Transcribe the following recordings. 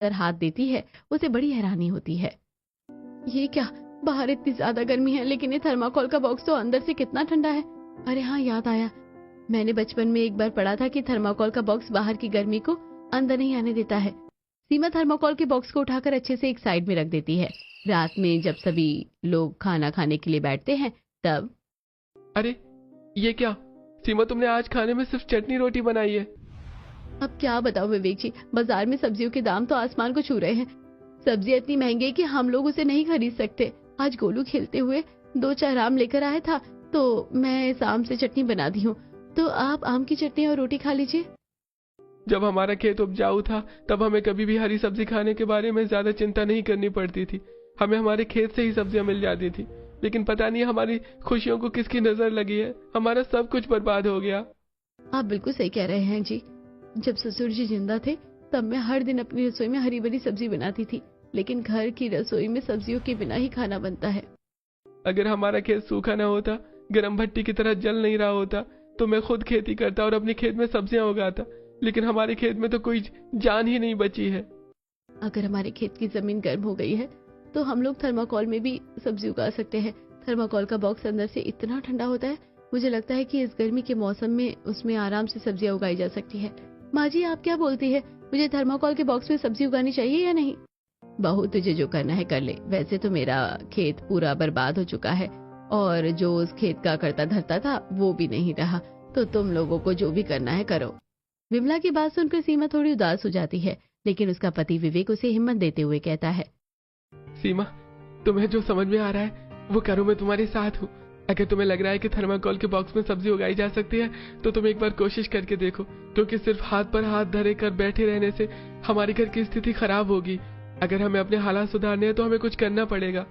हाथ देती है उसे बड़ी हैरानी होती है। ये क्या, बाहर इतनी ज्यादा गर्मी है लेकिन ये थर्माकोल का बॉक्स तो अंदर से कितना ठंडा है। अरे हाँ, याद आया, मैंने बचपन में एक बार पढ़ा था कि थर्माकोल का बॉक्स बाहर की गर्मी को अंदर नहीं आने देता है। सीमा थर्माकोल के बॉक्स को उठाकर अच्छे से एक साइड में रख देती है। रात में जब सभी लोग खाना खाने के लिए बैठते हैं तब। अरे ये क्या सीमा, तुमने आज खाने में सिर्फ चटनी रोटी बनाई है? अब क्या बताओ विवेक जी, बाजार में सब्जियों के दाम तो आसमान को छू रहे हैं। सब्जियां इतनी महंगी है कि हम लोग उसे नहीं खरीद सकते। आज गोलू खेलते हुए 2-4 आम लेकर आया था तो मैं इस आम से चटनी बना दी हूँ, तो आप आम की चटनी और रोटी खा लीजिए। जब हमारा खेत उपजाऊ था तब हमें कभी भी हरी सब्जी खाने के बारे में ज्यादा चिंता नहीं करनी पड़ती थी। हमें हमारे खेत से ही सब्जियां मिल जाती थी। लेकिन पता नहीं हमारी खुशियों को किसकी नजर लगी है, हमारा सब कुछ बर्बाद हो गया। आप बिल्कुल सही कह रहे हैं जी। जब ससुर जी जिंदा थे तब मैं हर दिन अपनी रसोई में हरी भरी सब्जी बनाती थी, लेकिन घर की रसोई में सब्जियों के बिना ही खाना बनता है। अगर हमारा खेत सूखा न होता, गर्म भट्टी की तरह जल नहीं रहा होता, तो मैं खुद खेती करता और अपने खेत में सब्जियां उगाता। लेकिन हमारे खेत में तो कोई जान ही नहीं बची है। अगर हमारे खेत की जमीन गर्म हो गई है तो हम लोग थर्माकोल में भी सब्जी उगा सकते हैं। थर्माकोल का बॉक्स अंदर से इतना ठंडा होता है, मुझे लगता है कि इस गर्मी के मौसम में उसमें आराम से सब्जियां उगाई जा सकती है। माँ जी, आप क्या बोलती है, मुझे थर्माकोल के बॉक्स में सब्जी उगानी चाहिए या नहीं? बहू, तुझे जो करना है कर ले। वैसे तो मेरा खेत पूरा बर्बाद हो चुका है और जो उस खेत का करता धरता था वो भी नहीं रहा, तो तुम लोगों को जो भी करना है करो। विमला की बात सुनकर सीमा थोड़ी उदास हो जाती है, लेकिन उसका पति विवेक उसे हिम्मत देते हुए कहता है, सीमा, तुम्हें जो समझ में आ रहा है वो करो, मैं तुम्हारे साथ हूँ। अगर तुम्हें लग रहा है कि थर्माकोल के बॉक्स में सब्जी उगाई जा सकती है तो तुम एक बार कोशिश करके देखो, क्योंकि सिर्फ हाथ पर हाथ धरे कर बैठे रहने से हमारे घर की स्थिति खराब होगी। अगर हमें अपने हालात सुधारने हैं तो हमें कुछ करना पड़ेगा।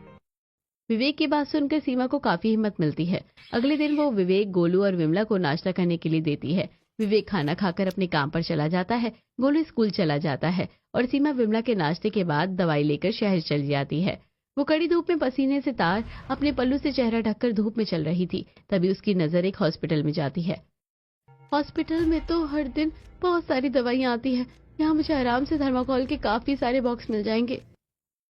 विवेक की बात सुनकर सीमा को काफी हिम्मत मिलती है। अगले दिन वो विवेक, गोलू और विमला को नाश्ता करने के लिए देती है। विवेक खाना खाकर अपने काम पर चला जाता है, गोलू स्कूल चला जाता है और सीमा विमला के नाश्ते के बाद दवाई लेकर शहर चली जाती है। वो कड़ी धूप में पसीने से तार अपने पल्लू से चेहरा ढककर धूप में चल रही थी। तभी उसकी नजर एक हॉस्पिटल में जाती है। हॉस्पिटल में तो हर दिन बहुत सारी दवाइयाँ आती है, यहाँ मुझे आराम से थर्माकोल के काफी सारे बॉक्स मिल जाएंगे।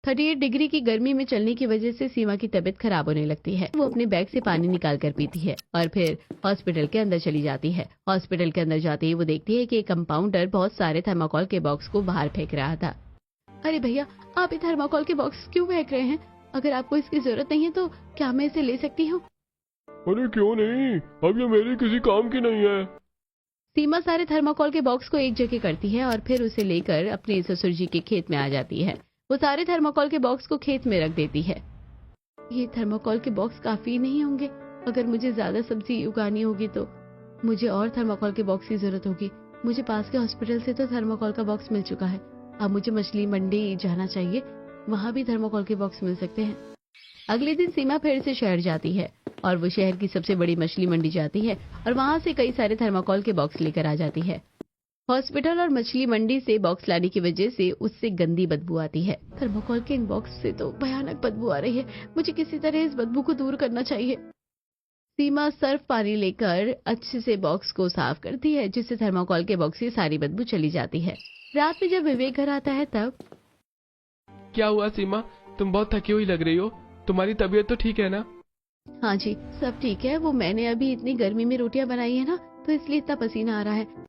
38 डिग्री की गर्मी में चलने की वजह से सीमा की तबीयत खराब होने लगती है। वो अपने बैग से पानी निकाल कर पीती है और फिर हॉस्पिटल के अंदर चली जाती है। हॉस्पिटल के अंदर जाते ही वो देखती है कि एक कंपाउंडर बहुत सारे थर्माकोल के बॉक्स को बाहर फेंक रहा था। अरे भैया, आप ये थर्माकोल के बॉक्स क्यों फेंक रहे हैं? अगर आपको इसकी जरूरत नहीं है तो क्या मैं इसे ले सकती हूँ? अरे क्यों नहीं, अब ये मेरी किसी काम की नहीं है। सीमा सारे थर्माकोल के बॉक्स को एक जगह करती है और फिर उसे लेकर अपने ससुर जी के खेत में आ जाती है। वो सारे थर्माकोल के बॉक्स को खेत में रख देती है। ये थर्माकोल के बॉक्स काफी नहीं होंगे, अगर मुझे ज्यादा सब्जी उगानी होगी तो मुझे और थर्माकोल के बॉक्स की जरूरत होगी। मुझे पास के हॉस्पिटल से तो थर्माकोल का बॉक्स मिल चुका है, अब मुझे मछली मंडी जाना चाहिए, वहां भी थर्माकोल के बॉक्स मिल सकते हैं। अगले दिन सीमा फिर से शहर जाती है और वो शहर की सबसे बड़ी मछली मंडी जाती है और वहां से कई सारे थर्माकोल के बॉक्स लेकर आ जाती है। हॉस्पिटल और मछली मंडी से बॉक्स लाने की वजह से उससे गंदी बदबू आती है। थर्माकोल के इन बॉक्स से तो भयानक बदबू आ रही है, मुझे किसी तरह इस बदबू को दूर करना चाहिए। सीमा सर्फ पानी लेकर अच्छे से बॉक्स को साफ करती है, जिससे थर्माकोल के बॉक्स की सारी बदबू चली जाती है। रात में जब विवेक घर आता है तब। क्या हुआ सीमा, तुम बहुत थकी हुई लग रही हो, तुम्हारी तबीयत तो ठीक है ना? हाँ जी, सब ठीक है। वो मैंने अभी इतनी गर्मी में रोटियां बनाई है ना, तो इसलिए इतना पसीना आ रहा है।